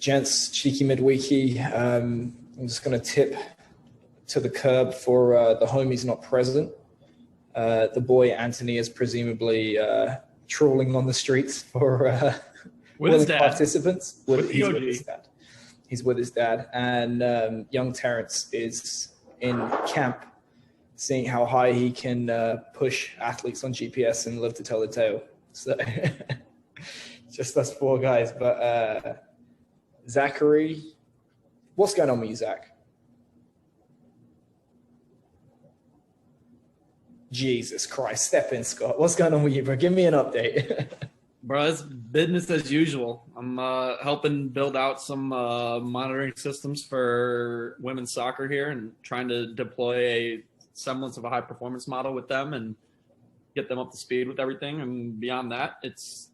Gents, cheeky midweeky. I'm just going to tip to the curb for the homies not present. The boy Anthony is presumably trawling on the streets for with his dad. Participants. He's with his dad. He's with his dad. And young Terrence is in camp, seeing how high he can push athletes on GPS and live to tell the tale. So just us four guys. But Zachary, what's going on with you, Zach? Jesus Christ, step in, Scott. What's going on with you, bro? Give me an update. Bro, it's business as usual. I'm helping build out some monitoring systems for women's soccer here and trying to deploy a semblance of a high-performance model with them and get them up to speed with everything. And beyond that, it's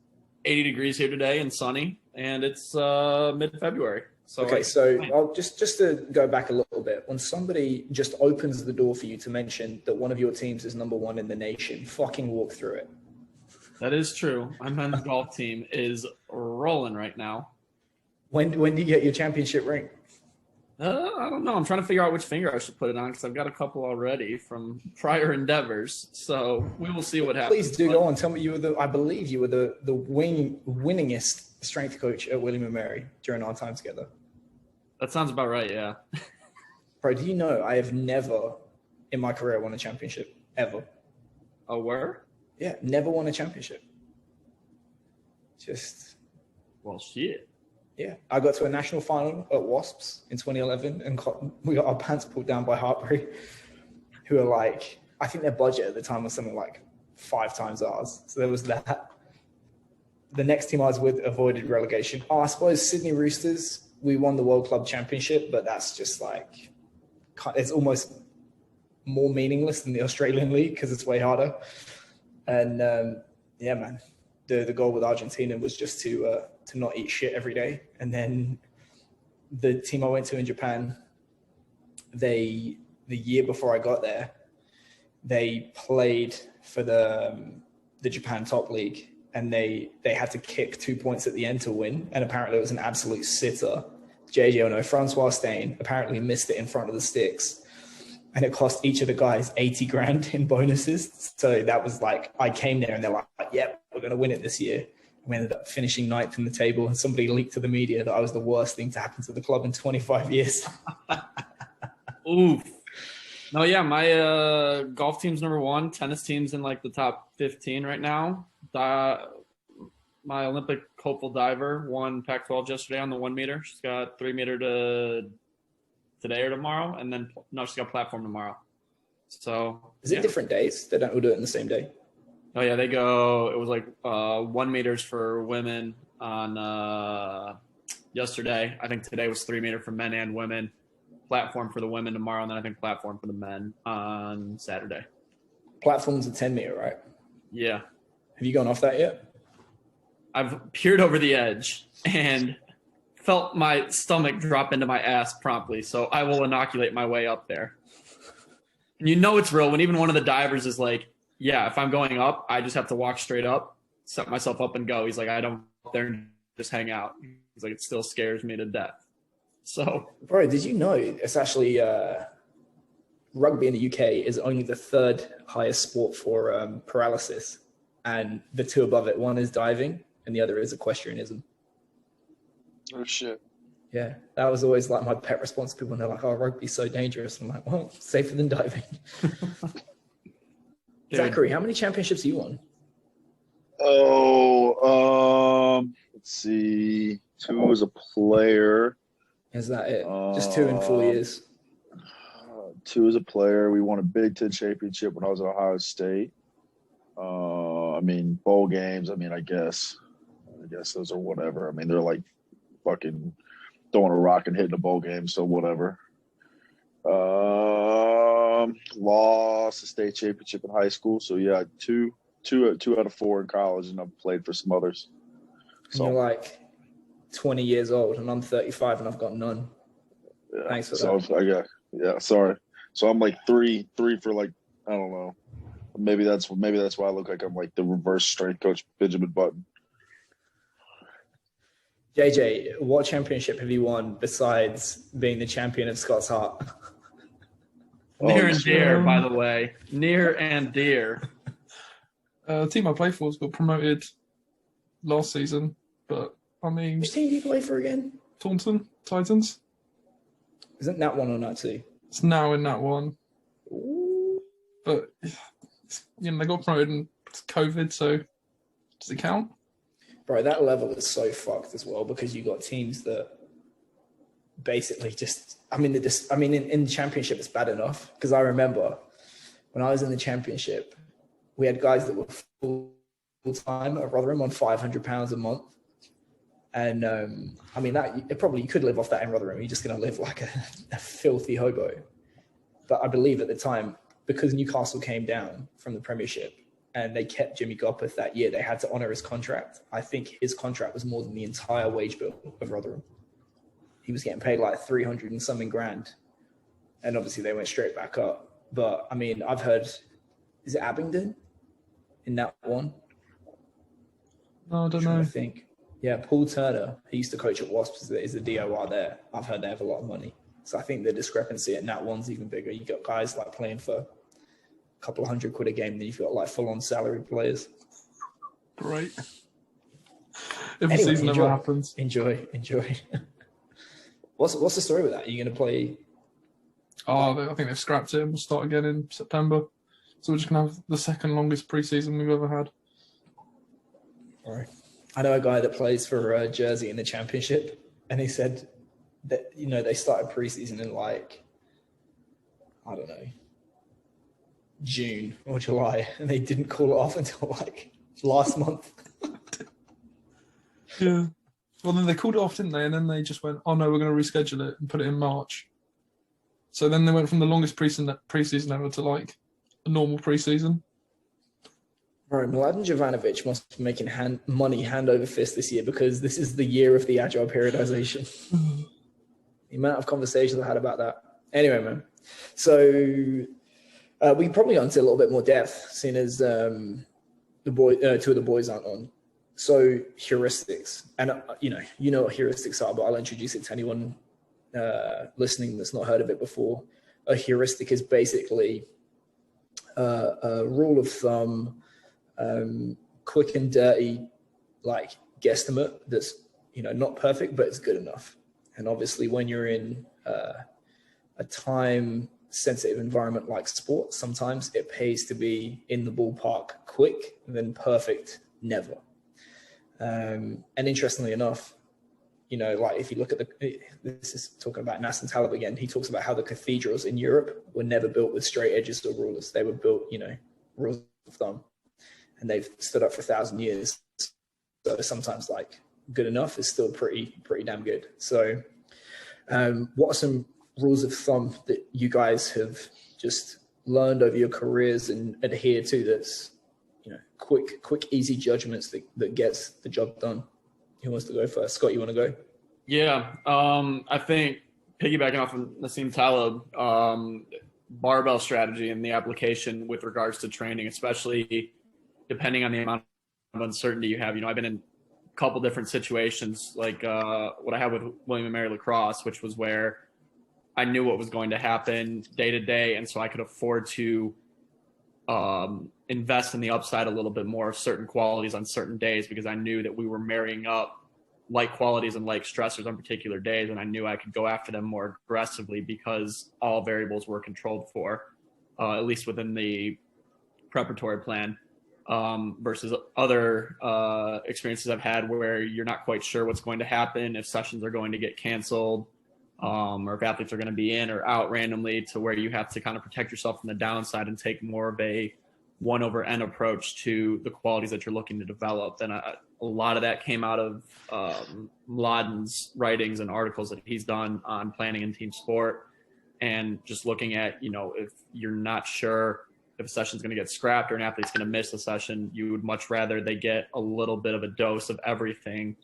80 degrees here today and sunny, and it's mid-February. So okay, so I'll just to go back a little bit, when somebody just opens the door for you to mention that one of your teams is number one in the nation, fucking walk through it. That is true. My men's golf team is rolling right now. When do you get your championship ring? I don't know. I'm trying to figure out which finger I should put it on because I've got a couple already from prior endeavors. So we will see what happens. Please do go on. Tell me I believe you were the winningest strength coach at William & Mary during our time together. That sounds about right, yeah. Bro, do you know I have never in my career won a championship, ever. Oh, where? Yeah, never won a championship. Well, shit. Yeah, I got to a national final at Wasps in 2011 and we got our pants pulled down by Hartbury, who are like, I think their budget at the time was something like 5 times ours. So there was that. The next team I was with avoided relegation. I suppose Sydney Roosters, we won the World Club Championship, but that's just like, it's almost more meaningless than the Australian League because it's way harder. And yeah, man, the goal with Argentina was just to not eat shit every day. And then the team I went to in Japan, the year before I got there, they played for the Japan Top League, and they had to kick 2 points at the end to win. And apparently it was an absolute sitter. Francois Stain apparently missed it in front of the sticks. And it cost each of the guys 80 grand in bonuses. So that was like, I came there and they're like, yep, we're going to win it this year. We ended up finishing ninth in the table, and somebody leaked to the media that I was the worst thing to happen to the club in 25 years. Oof. No, yeah, my golf team's number one. Tennis team's in like the top 15 right now. My Olympic hopeful diver won Pac-12 yesterday on the 1 meter. She's got 3 meter to today or tomorrow, and then she's got platform tomorrow. So is it different days? They don't all do it in the same day. Oh yeah, they go. It was like 1 meters for women on yesterday. I think today was 3 meter for men and women. Platform for the women tomorrow, and then I think platform for the men on Saturday. Platform's a 10 meter, right? Yeah. Have you gone off that yet? I've peered over the edge and felt my stomach drop into my ass promptly, so I will inoculate my way up there. And you know it's real when even one of the divers is like, yeah, if I'm going up, I just have to walk straight up, set myself up and go. He's like, I don't go up there and just hang out. He's like, it still scares me to death. So, bro, did you know it's actually rugby in the UK is only the 3rd highest sport for paralysis, and the 2 above it, one is diving and the other is equestrianism. Oh shit. Yeah, that was always like my pet response to people when they're like, oh, rugby's so dangerous. I'm like, well, safer than diving. Zachary, how many championships have you won? Let's see. 2 as a player. Is that it? Just 2 in 4 years. 2 as a player. We won a Big Ten championship when I was at Ohio State. I mean, bowl games. I mean, I guess those are whatever. I mean, they're like fucking throwing a rock and hitting a bowl game, so whatever. Lost the state championship in high school, so yeah, two out of 4 in college, and I've played for some others. So you're like 20 years old, and I'm 35, and I've got none. Yeah, thanks for that. Sorry. So I'm like three for like, I don't know. Maybe that's why I look like I'm like the reverse strength coach Benjamin Button. JJ, what championship have you won besides being the champion of Scott's Heart? Near and dear, by the way. Near and dear. The team I play for got promoted last season, but I mean... Which team do you play for again? Taunton Titans. Isn't that one or not two? It's now in that one. Ooh. But, you know, they got promoted in COVID, so does it count? Bro, that level is so fucked as well because you got teams that basically just... in the championship, it's bad enough because I remember when I was in the championship, we had guys that were full-time at Rotherham on £500 a month. And, you could live off that in Rotherham. You're just going to live like a filthy hobo. But I believe at the time, because Newcastle came down from the Premiership and they kept Jimmy Gopperth that year, they had to honour his contract. I think his contract was more than the entire wage bill of Rotherham. He was getting paid like 300 and something grand. And obviously they went straight back up. But, I mean, I've heard, is it Abingdon in that one? No, I don't know. I think. Yeah, Paul Turner, he used to coach at Wasps, is the DOR there. I've heard they have a lot of money. So I think the discrepancy at Nat 1's even bigger. You got guys like playing for a couple of £100 a game, then you've got like full-on salary players. Great. If the season ever happens. Enjoy. What's the story with that? Are you going to play? Oh, I think they've scrapped it and we'll start again in September. So we're just going to have the second longest preseason we've ever had. All right. I know a guy that plays for Jersey in the championship, and he said that, you know, they started preseason in like, I don't know, June or July, and they didn't call it off until like last month. Yeah. Well, then they called it off, didn't they? And then they just went, oh no, we're going to reschedule it and put it in March. So then they went from the longest preseason ever to like a normal preseason. Right, Mladen Jovanovic must be making money hand over fist this year because this is the year of the agile periodization. The amount of conversations I had about that. Anyway, man. So we probably go into a little bit more depth, seeing as two of the boys aren't on. So heuristics, and you know what heuristics are, but I'll introduce it to anyone listening that's not heard of it before. A heuristic is basically a rule of thumb. Quick and dirty, like guesstimate that's, you know, not perfect, but it's good enough. And obviously when you're in a time sensitive environment like sports, sometimes it pays to be in the ballpark quick than perfect never. And interestingly enough, you know, like if you look at this is talking about Nassim Taleb again, he talks about how the cathedrals in Europe were never built with straight edges or rulers. They were built, you know, rules of thumb. And they've stood up for 1,000 years. So sometimes like good enough is still pretty damn good. So what are some rules of thumb that you guys have just learned over your careers and adhere to that's, you know, quick, easy judgments that gets the job done? Who wants to go first? Scott, you want to go? Yeah. I think piggybacking off of Nassim Taleb, barbell strategy and the application with regards to training, especially depending on the amount of uncertainty you have. You know, I've been in a couple different situations, like what I had with William and Mary Lacrosse, which was where I knew what was going to happen day to day, and so I could afford to invest in the upside a little bit more of certain qualities on certain days because I knew that we were marrying up like qualities and like stressors on particular days, and I knew I could go after them more aggressively because all variables were controlled for, at least within the preparatory plan. Versus other experiences I've had where you're not quite sure what's going to happen, if sessions are going to get canceled, or if athletes are going to be in or out randomly, to where you have to kind of protect yourself from the downside and take more of a 1/n approach to the qualities that you're looking to develop. And a lot of that came out of Mladen's writings and articles that he's done on planning and team sport, and just looking at, you know, if you're not sure if a session's going to get scrapped or an athlete's going to miss a session, you would much rather they get a little bit of a dose of everything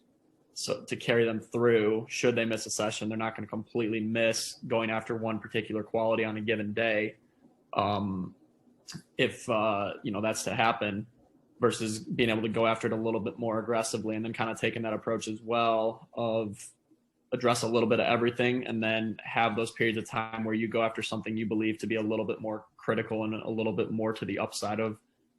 so to carry them through. Should they miss a session, they're not going to completely miss going after one particular quality on a given day. If, you know, that's to happen, versus being able to go after it a little bit more aggressively, and then kind of taking that approach as well of address a little bit of everything and then have those periods of time where you go after something you believe to be a little bit more critical and a little bit more to the upside of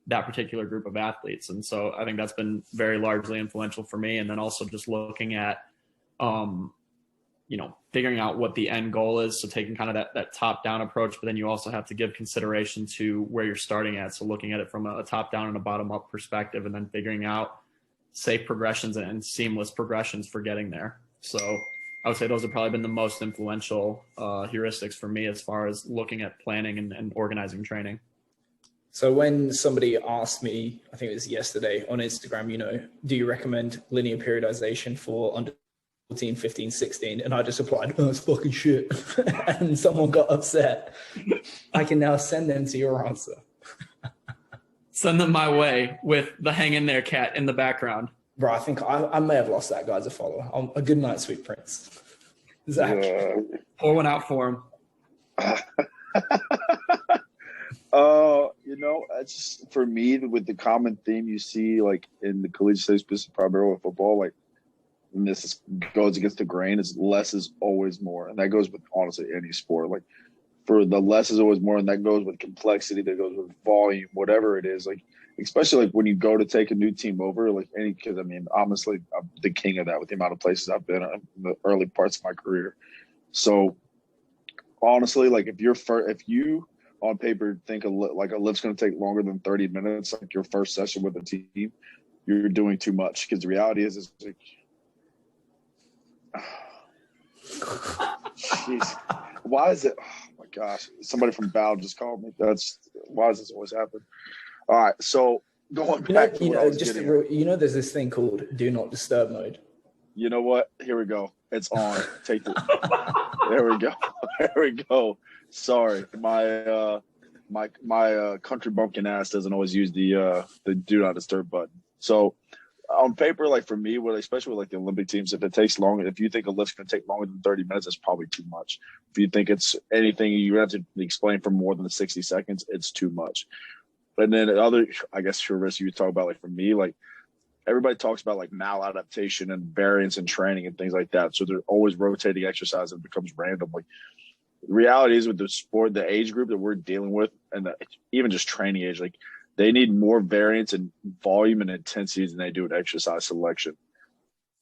that particular group of athletes. And so I think that's been very largely influential for me. And then also just looking at, figuring out what the end goal is. So taking kind of that top-down approach, but then you also have to give consideration to where you're starting at. So looking at it from a top-down and a bottom-up perspective, and then figuring out safe progressions and seamless progressions for getting there. So I would say those have probably been the most influential heuristics for me as far as looking at planning and organizing training. So when somebody asked me, I think it was yesterday on Instagram, do you recommend linear periodization for under 14, 15, 16? And I just replied, oh, it's fucking shit. And someone got upset. I can now send them to your answer. Send them my way with the hang in there cat in the background. Bro, I think I may have lost that guy as a follower. A good night, sweet prince. Zach. Pour one out for him. It's just, for me, with the common theme you see like in the collegiate space, primarily with football, like, and this goes against the grain, is less is always more. And that goes with honestly any sport. Like, for the less is always more, and that goes with complexity, that goes with volume, whatever it is. Like, especially like when you go to take a new team over, like because honestly, I'm the king of that with the amount of places I've been in the early parts of my career. So honestly, like if you on paper think a lift's going to take longer than 30 minutes, like your first session with a team, you're doing too much. Because the reality is like, jeez, why is it? Oh my gosh, somebody from Bow just called me. Why does this always happen? All right, so going back there's this thing called do not disturb mode. You know what? Here we go. It's on. Take it. There we go. There we go. Sorry, my country bumpkin ass doesn't always use the do not disturb button. So on paper, like for me, especially with like the Olympic teams, if you think a lift's going to take longer than 30 minutes, it's probably too much. If you think it's anything you have to explain for more than 60 seconds, it's too much. And then other, I guess, heuristics you talk about, like for me, like everybody talks about like maladaptation and variance in training and things like that. So they're always rotating exercise and it becomes random. Like the reality is with the sport, the age group that we're dealing with, and even just training age, like they need more variance in volume and intensity than they do in exercise selection.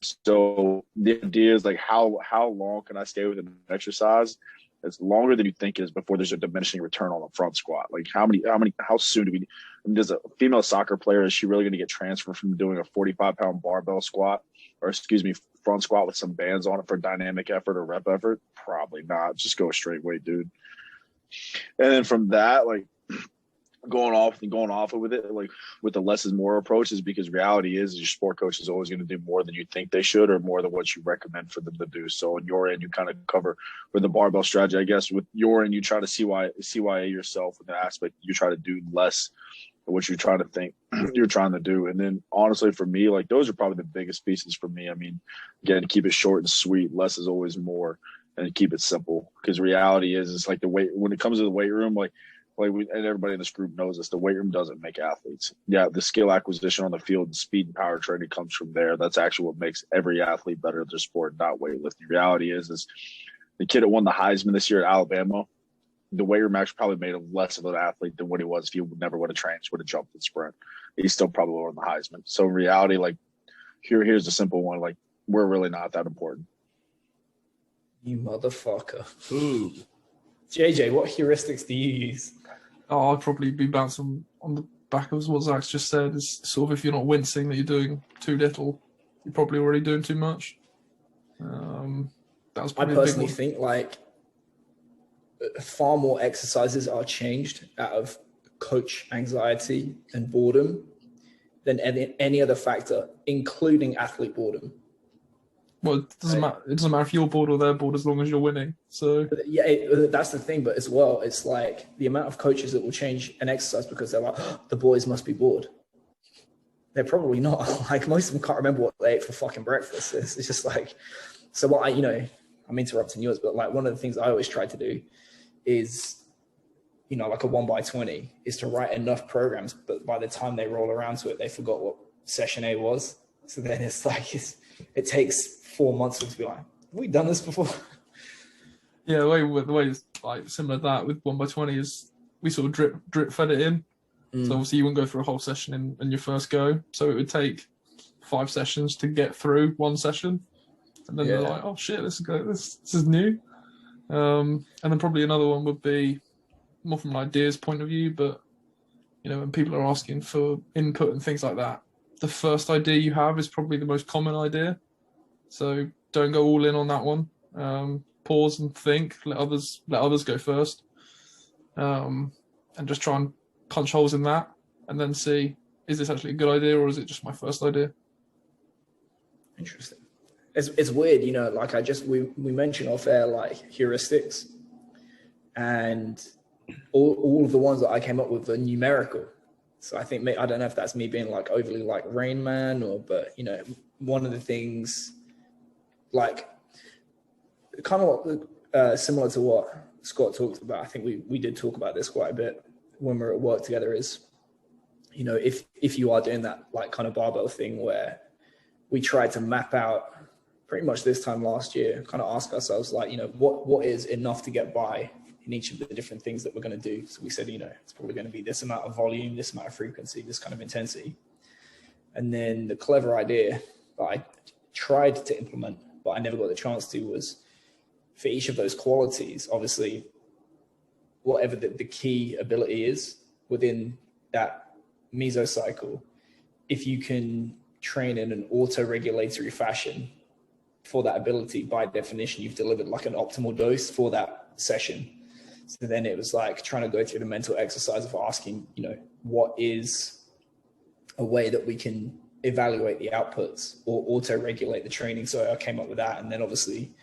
So the idea is like how long can I stay with an exercise? It's longer than you think it is before there's a diminishing return on the front squat. Like how soon do we? Does a female soccer player, is she really going to get transferred from doing a 45-pound barbell squat, front squat with some bands on it for dynamic effort or rep effort? Probably not. Just go a straight weight, dude. And then from that, like going off with it, like with the less is more approach, is because reality is your sport coach is always going to do more than you think they should or more than what you recommend for them to do. So on your end, you kind of cover with the barbell strategy, I guess. With your end, you try to CYA yourself with the aspect you try to do less than what you're trying to think you're trying to do. And then honestly, for me, like those are probably the biggest pieces for me. I mean, again, keep it short and sweet. Less is always more, and keep it simple. Because reality is, it's like when it comes to the weight room, and everybody in this group knows this, the weight room doesn't make athletes. Yeah, the skill acquisition on the field and speed and power training comes from there. That's actually what makes every athlete better at their sport, not weightlifting. Reality is the kid that won the Heisman this year at Alabama, the weight room actually probably made him less of an athlete than what he was if he never would have trained, would have jumped and sprint. He still probably won the Heisman. So in reality, like here's the simple one, like we're really not that important. You motherfucker. Ooh. JJ, what heuristics do you use? I'd probably be bouncing on the back of what Zach's just said. Is sort of, if you're not wincing that you're doing too little, you're probably already doing too much. That was I probably personally think like far more exercises are changed out of coach anxiety and boredom than any other factor, including athlete boredom. Well, it doesn't matter. It doesn't matter if you're bored or they're bored as long as you're winning. So yeah, that's the thing. But as well, it's like the amount of coaches that will change an exercise because they're like, oh, the boys must be bored. They're probably not. Like most of them can't remember what they ate for fucking breakfast. It's just like, so what I'm interrupting yours, but like one of the things I always try to do is, like a 1x20 is to write enough programs, but by the time they roll around to it, they forgot what session A was. So then it's like, it takes 4 months to be like, have we done this before? Yeah, the way it's like similar to that with 1x20 is we sort of drip fed it in. So obviously you wouldn't go through a whole session in your first go. So it would take 5 sessions to get through one session. And then they're like, oh shit, this is new. And then probably another one would be more from an ideas point of view, but when people are asking for input and things like that, the first idea you have is probably the most common idea. So don't go all in on that one. Pause and think. Let others go first, and just try and punch holes in that, and then see, is this actually a good idea or is it just my first idea? Interesting. It's weird, like we mentioned off air, like heuristics, and all of the ones that I came up with are numerical. So I think, I don't know if that's me being like overly like Rain Man but one of the things, like kind of similar to what Scott talked about, I think we did talk about this quite a bit when we're at work together, is, if you are doing that like kind of barbell thing where we tried to map out pretty much this time last year, kind of ask ourselves like, what is enough to get by in each of the different things that we're going to do. So we said, it's probably going to be this amount of volume, this amount of frequency, this kind of intensity. And then the clever idea that I tried to implement, but I never got the chance to, was for each of those qualities, obviously, whatever the key ability is within that mesocycle, if you can train in an auto-regulatory fashion for that ability, by definition, you've delivered like an optimal dose for that session. So then it was like trying to go through the mental exercise of asking, what is a way that we can evaluate the outputs or auto-regulate the training. So I came up with that. And then obviously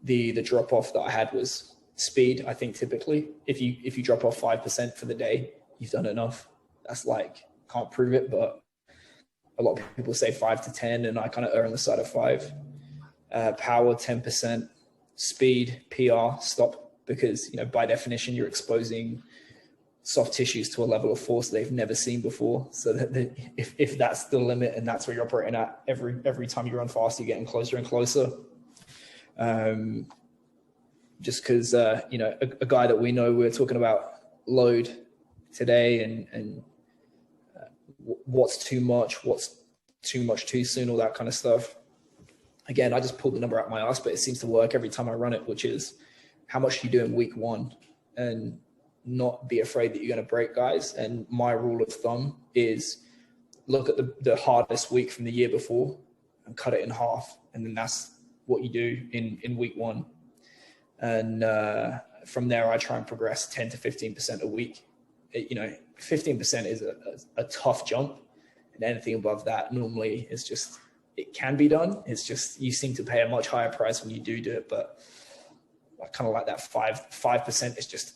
the drop-off that I had was speed. I think typically if you drop off 5% for the day, you've done enough. That's like, can't prove it, but a lot of people say 5 to 10, and I kind of err on the side of 5. Power 10%, speed, PR, stop, because by definition you're exposing soft tissues to a level of force they've never seen before. So that if that's the limit and that's where you're operating at, every time you run fast, you're getting closer and closer. Just because a guy that we know, we're talking about load today and what's too much too soon, all that kind of stuff. Again, I just pulled the number out my ass, but it seems to work every time I run it, which is how much do you do in week 1, and not be afraid that you're going to break guys. And my rule of thumb is look at the hardest week from the year before and cut it in half. And then that's what you do in week 1. And from there, I try and progress 10 to 15% a week. 15% is a tough jump. And anything above that normally is just, it can be done. It's just, you seem to pay a much higher price when you do it. But I kind of like that 5% is just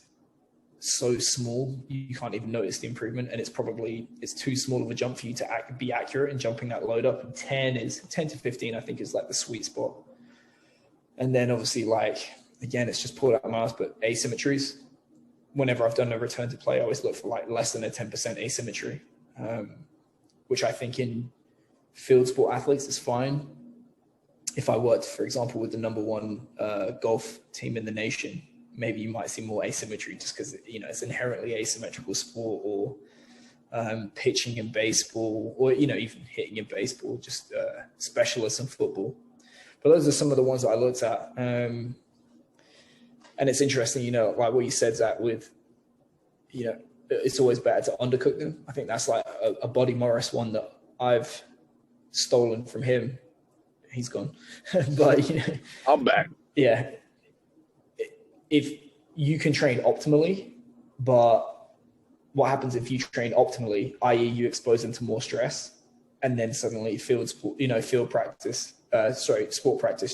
so small. You can't even notice the improvement. And it's too small of a jump for you to be accurate in jumping that load up. And 10 to 15, I think, is like the sweet spot. And then obviously, like, again, it's just pulled out my ass, but asymmetries. Whenever I've done a return to play, I always look for like less than a 10% asymmetry, which I think in field sport athletes is fine. If I worked, for example, with the number 1 golf team in the nation, maybe you might see more asymmetry just because, it's inherently asymmetrical sport, or pitching in baseball, or, even hitting in baseball, just specialists in football. But those are some of the ones that I looked at. And it's interesting, like what you said, Zach, with, it's always better to undercook them. I think that's like a Buddy Morris one that I've stolen from him. He's gone. But, I'm back. Yeah. If you can train optimally, but what happens if you train optimally, i.e. you expose them to more stress, and then suddenly sport practice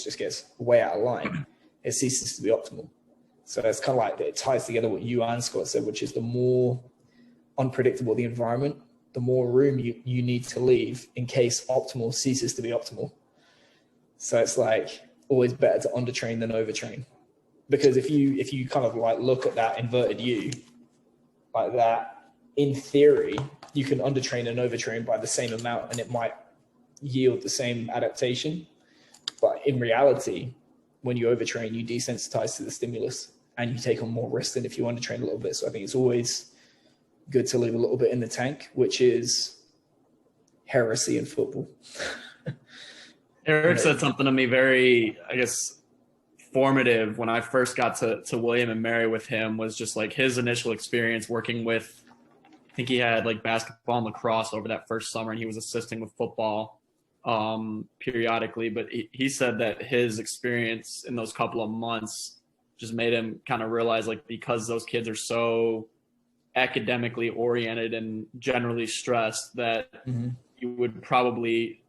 just gets way out of line. It ceases to be optimal. So it's kind of like, it ties together what you and Scott said, which is the more unpredictable the environment, the more room you need to leave in case optimal ceases to be optimal. So it's like always better to undertrain than overtrain. Because if you kind of like look at that inverted U, like that, in theory, you can undertrain and overtrain by the same amount and it might yield the same adaptation. But in reality, when you overtrain, you desensitize to the stimulus and you take on more risk than if you undertrain a little bit. So I think it's always good to leave a little bit in the tank, which is heresy in football. Eric said something to me very, I guess, formative when I first got to William and Mary with him, was just like his initial experience working with, I think he had like basketball and lacrosse over that first summer, and he was assisting with football periodically. But he said that his experience in those couple of months just made him kind of realize, like, because those kids are so academically oriented and generally stressed, that you would probably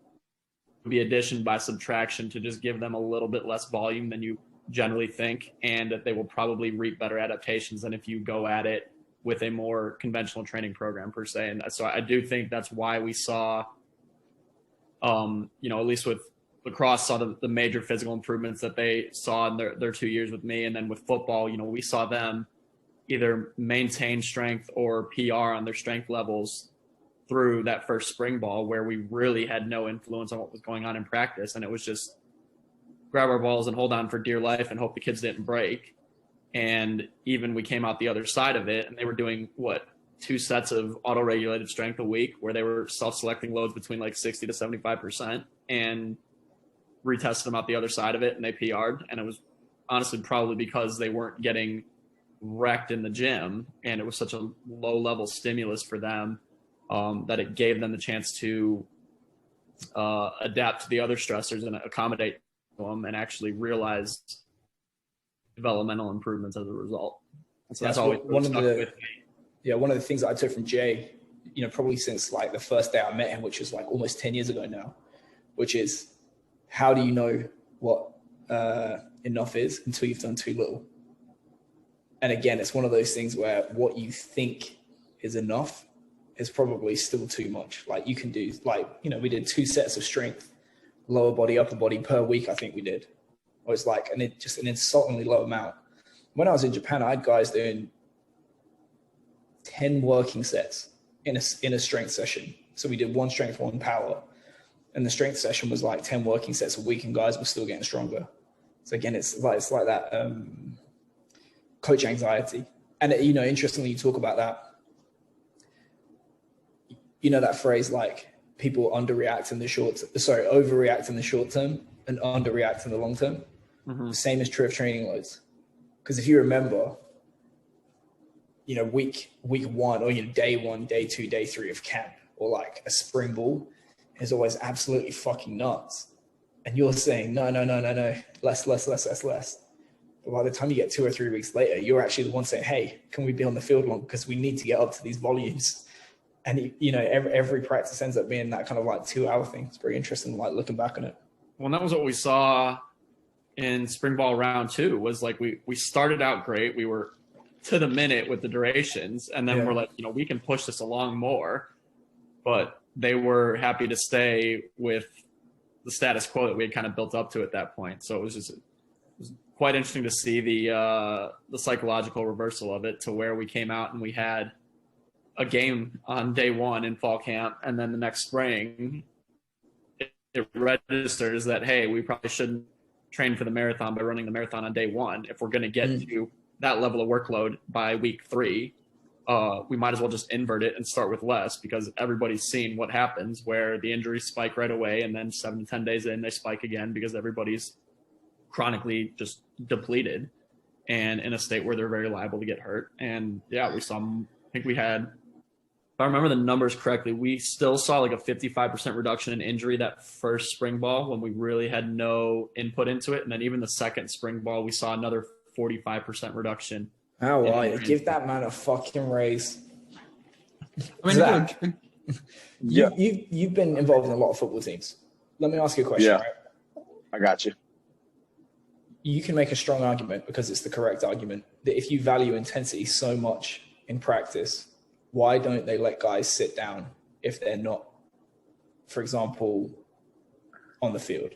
be addition by subtraction to just give them a little bit less volume than you generally think, and that they will probably reap better adaptations than if you go at it with a more conventional training program per se. And so I do think that's why we saw, at least with lacrosse, saw the major physical improvements that they saw in their 2 years with me. And then with football, we saw them either maintain strength or PR on their strength levels through that first spring ball, where we really had no influence on what was going on in practice. And it was just grab our balls and hold on for dear life and hope the kids didn't break. And even we came out the other side of it, and they were doing 2 sets of auto-regulated strength a week, where they were self-selecting loads between like 60 to 75%, and retested them out the other side of it, and they PR'd. And it was honestly probably because they weren't getting wrecked in the gym, and it was such a low-level stimulus for them that it gave them the chance to adapt to the other stressors and accommodate them, and actually realize developmental improvements as a result. And so that's always one stuck with me. Yeah, one of the things that I took from Jay, probably since like the first day I met him, which was like almost 10 years ago now, which is, how do you know what enough is until you've done too little? And again, it's one of those things where what you think is enough is probably still too much. Like you can do, we did 2 sets of strength, lower body, upper body per week, I think we did. Or it's like, just an insultingly low amount. When I was in Japan, I had guys doing 10 working sets in a strength session. So we did 1 strength, 1 power. And the strength session was like 10 working sets a week, and guys were still getting stronger. So again, it's like that coach anxiety. And interestingly, you talk about that. That phrase, like, people overreact in the short term and underreact in the long term. The same is true of training loads. Because if you remember, week 1 or day 1, day 2, day 3 of camp, or like a spring ball, is always absolutely fucking nuts. And you're saying, no, less. But by the time you get 2 or 3 weeks later, you're actually the one saying, hey, can we be on the field long? Because we need to get up to these volumes. And, every practice ends up being that kind of like 2-hour thing. It's very interesting, like looking back on it. Well, and that was what we saw in spring ball round 2, was like we started out great. We were to the minute with the durations, and then we're like, we can push this along more. But they were happy to stay with the status quo that we had kind of built up to at that point. So it was quite interesting to see the psychological reversal of it, to where we came out and we had a game on day 1 in fall camp, and then the next spring it registers that, hey, we probably shouldn't train for the marathon by running the marathon on day 1. If we're going to get to that level of workload by week 3, we might as well just invert it and start with less, because everybody's seen what happens, where the injuries spike right away, and then 7 to 10 days in they spike again, because everybody's chronically just depleted and in a state where they're very liable to get hurt. And we saw, I think we had, if I remember the numbers correctly, we still saw like a 55% reduction in injury that first spring ball, when we really had no input into it. And then even the second spring ball, we saw another 45% reduction. Oh, wow. Give that man a fucking raise. I mean, Zach, you've been involved in a lot of football teams. Let me ask you a question. Right? I got you. You can make a strong argument, because it's the correct argument, that if you value intensity so much in practice, why don't they let guys sit down if they're not, for example, on the field?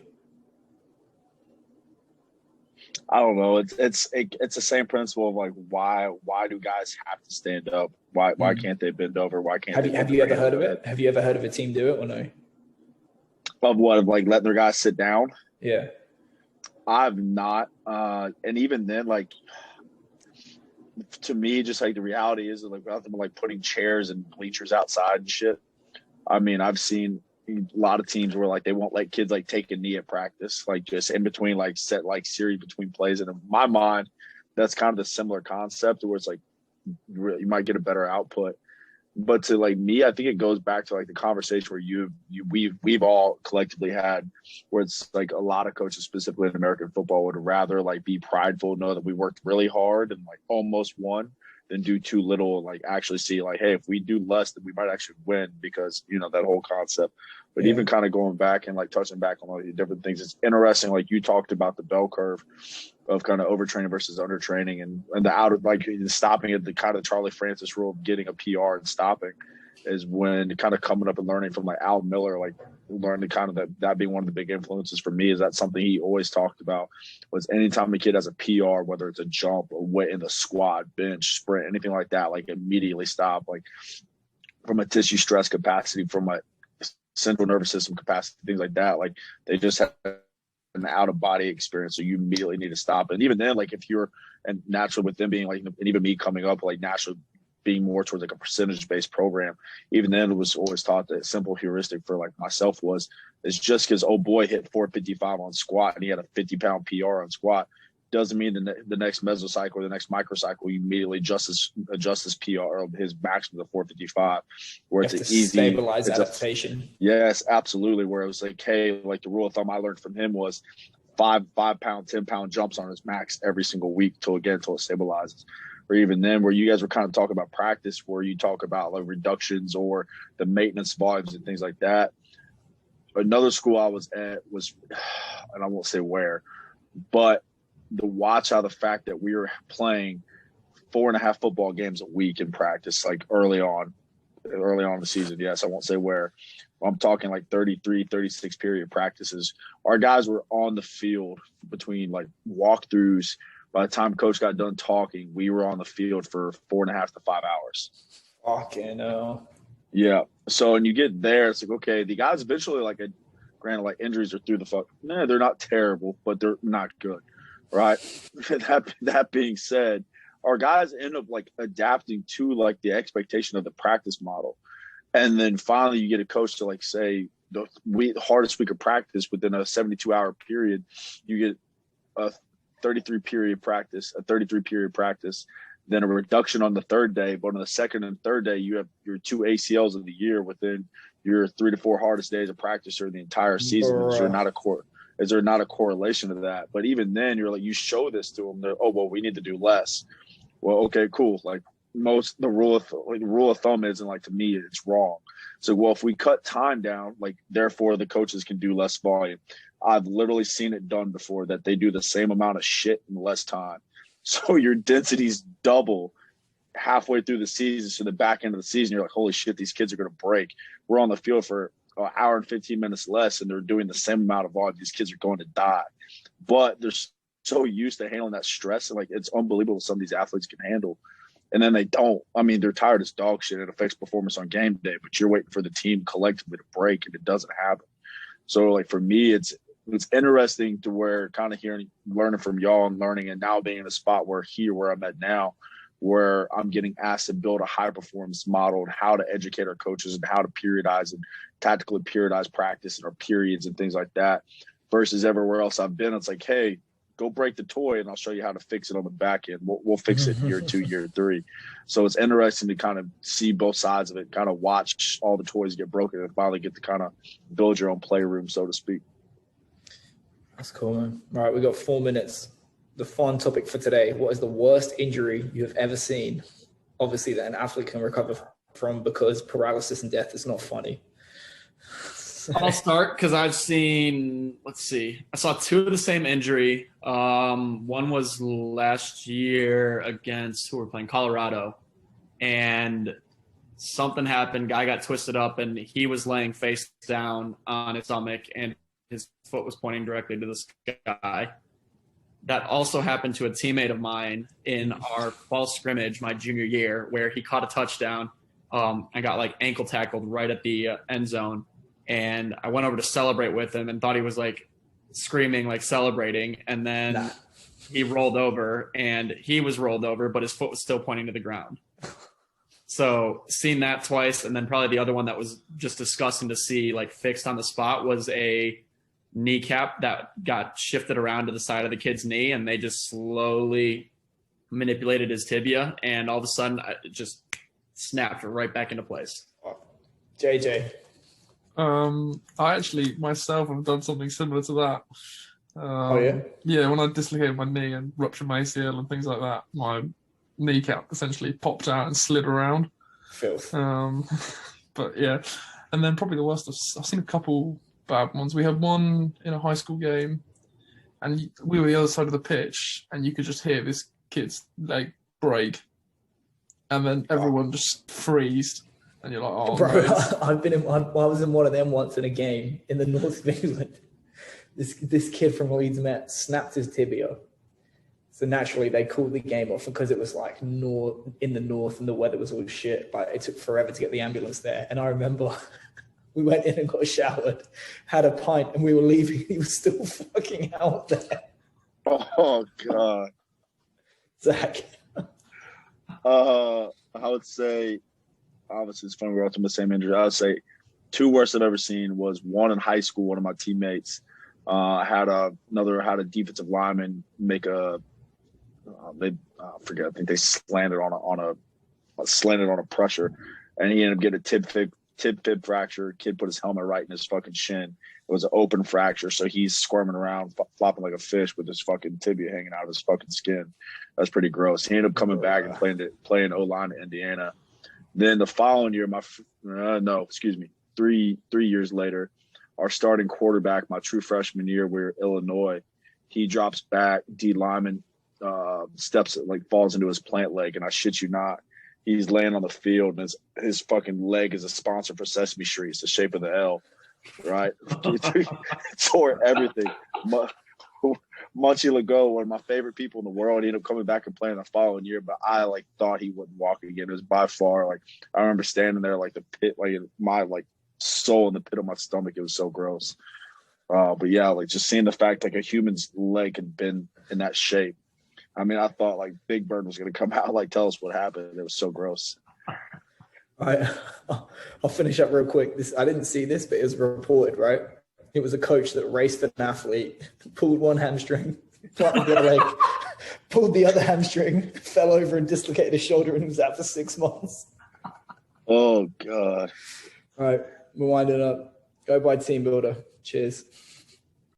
I don't know. It's the same principle of like why do guys have to stand up? Why can't they bend over? Why can't have you ever heard of it? Have you ever heard of a team do it or no? Of what? Of like letting their guys sit down? Yeah. I've not. And even then, like to me, just like the reality is like without them like putting chairs and bleachers outside and shit. I mean, I've seen a lot of teams where like they won't let kids like take a knee at practice, like just in between like set like series between plays. And in my mind, that's kind of the similar concept where it's like you might get a better output. But to like me, I think it goes back to like the conversation where we've all collectively had, where it's like a lot of coaches, specifically in American football, would rather like be prideful, know that we worked really hard and like almost won, than do too little, like actually see like, hey, if we do less, then we might actually win, because that whole concept. But even kind of going back and like touching back on all these different things, it's interesting. Like you talked about the bell curve of kind of overtraining versus undertraining, and the out of like stopping at the kind of Charlie Francis rule of getting a PR and stopping is when kind of coming up and learning from like Al Miller, like learning kind of that being one of the big influences for me. Is that something he always talked about was anytime a kid has a PR, whether it's a jump or weight in the squat, bench, sprint, anything like that, like immediately stop, like from a tissue stress capacity, from a central nervous system capacity, things like that. Like they just have an out of body experience, so you immediately need to stop. And even then, like if you're, and naturally with them being like, and even me coming up, like naturally being more towards like a percentage based program, even then it was always taught that simple heuristic for like myself is just because old boy hit 455 on squat and he had a 50-pound PR on squat doesn't mean the next mesocycle or the next microcycle you immediately adjust his PR or his maximum to 455, where it's an easy stabilize adaptation. Yes, absolutely. Where it was like, hey, like the rule of thumb I learned from him was 5-pound, 10-pound jumps on his max every single week until it stabilizes. Or even then, where you guys were kind of talking about practice, where you talk about like reductions or the maintenance volumes and things like that. Another school I was at was, and I won't say where, but the watch out the fact that we were playing 4.5 football games a week in practice, like early on in the season. Yes, I won't say where. I'm talking like 33, 36 period practices. Our guys were on the field between like walkthroughs. By the time coach got done talking, we were on the field for 4.5 to 5 hours. Fucking hell. Yeah. So, and you get there, it's like, okay, the guys eventually, like, granted, like injuries are through the fuck. Nah, they're not terrible, but they're not good. Right. That being said, our guys end up like adapting to like the expectation of the practice model. And then finally you get a coach to like say the hardest week of practice within a 72-hour period, you get a 33 period practice, then a reduction on the third day. But on the second and third day, you have your 2 ACLs of the year within your 3 to 4 hardest days of practice or the entire season. Is there not a correlation to that? But even then, you're like, you show this to them. They're, oh, well, we need to do less. Well, okay, cool. Like the rule of thumb isn't like, to me, it's wrong. So, well, if we cut time down, like therefore the coaches can do less volume. I've literally seen it done before that they do the same amount of shit in less time. So your densities double halfway through the season. So the back end of the season, you're like, holy shit, these kids are going to break. We're on the field for an hour and 15 minutes less, and they're doing the same amount of volume. These kids are going to die. But they're so used to handling that stress. And like, it's unbelievable some of these athletes can handle. And then they don't. I mean, they're tired as dog shit. It affects performance on game day, but you're waiting for the team collectively to break, and it doesn't happen. So like for me, it's interesting to where kind of learning from y'all and learning, and now being in a spot where I'm at now, where I'm getting asked to build a high performance model and how to educate our coaches and how to periodize and tactically periodize practice and our periods and things like that, versus everywhere else I've been. It's like, hey, go break the toy and I'll show you how to fix it on the back end. We'll fix it year 2, year 3. So it's interesting to kind of see both sides of it, kind of watch all the toys get broken and finally get to kind of build your own playroom, so to speak. That's cool, man. All right, we got 4 minutes. The fun topic for today: what is the worst injury you have ever seen? Obviously, that an athlete can recover from, because paralysis and death is not funny. I'll start because I've seen. I saw 2 of the same injury. One was last year against who were playing Colorado, and something happened. Guy got twisted up, and he was laying face down on his stomach, and his foot was pointing directly to the sky. that also happened to a teammate of mine in our fall scrimmage my junior year, where he caught a touchdown and got like ankle tackled right at the end zone. And I went over to celebrate with him and thought he was like screaming, like celebrating. And then he rolled over, and he was rolled over, but his foot was still pointing to the ground. So seen that twice. And then probably the other one that was just disgusting to see, like fixed on the spot, was a kneecap that got shifted around to the side of the kid's knee, and they just slowly manipulated his tibia, and all of a sudden it just snapped right back into place. JJ. I actually myself have done something similar to that. Oh yeah? Yeah, when I dislocated my knee and ruptured my ACL and things like that, my kneecap essentially popped out and slid around. Filth. But yeah, and then probably the worst, I've seen a couple bad ones. We had one in a high school game, and we were the other side of the pitch, and you could just hear this kid's leg break, and then everyone just freezed, and you're like, oh, bro, I was in one of them once in a game in the north of England. This kid from Leeds Met snapped his tibia. So naturally, they called the game off because it was like in the north and the weather was all shit. Like it took forever to get the ambulance there. And I remember we went in and got showered, had a pint, and we were leaving. He was still fucking out there. Oh God, Zach. I would say, obviously, it's funny we're all talking the same injury. I would say two worst I've ever seen was one in high school. One of my teammates had a defensive lineman make a. I think they slanted on a pressure, and he ended up getting a tib fib fracture. Kid put his helmet right in his fucking shin. It was an open fracture, so he's squirming around, flopping like a fish with his fucking tibia hanging out of his fucking skin. That's pretty gross. He ended up coming back and playing O-line in Indiana. Then the following year, 3 years later, our starting quarterback, my true freshman year, we were Illinois. He drops back, D lineman falls into his plant leg, and I shit you not, he's laying on the field, and his fucking leg is a sponsor for Sesame Street. It's the shape of the L, right? Tore everything. Munchie Legault, one of my favorite people in the world, he ended up coming back and playing the following year, but I thought he wouldn't walk again. It was by far I remember standing there the pit, my soul in the pit of my stomach. It was so gross. But yeah, just seeing the fact a human's leg had been in that shape. I mean, I thought Big Bird was going to come out, tell us what happened. It was so gross. All right, I'll finish up real quick. I didn't see this, but it was reported, right? It was a coach that raced an athlete, pulled one hamstring, flattened the other leg, pulled the other hamstring, fell over and dislocated his shoulder, and was out for 6 months. Oh, God. All right, we're winding up. Go by Team Builder. Cheers.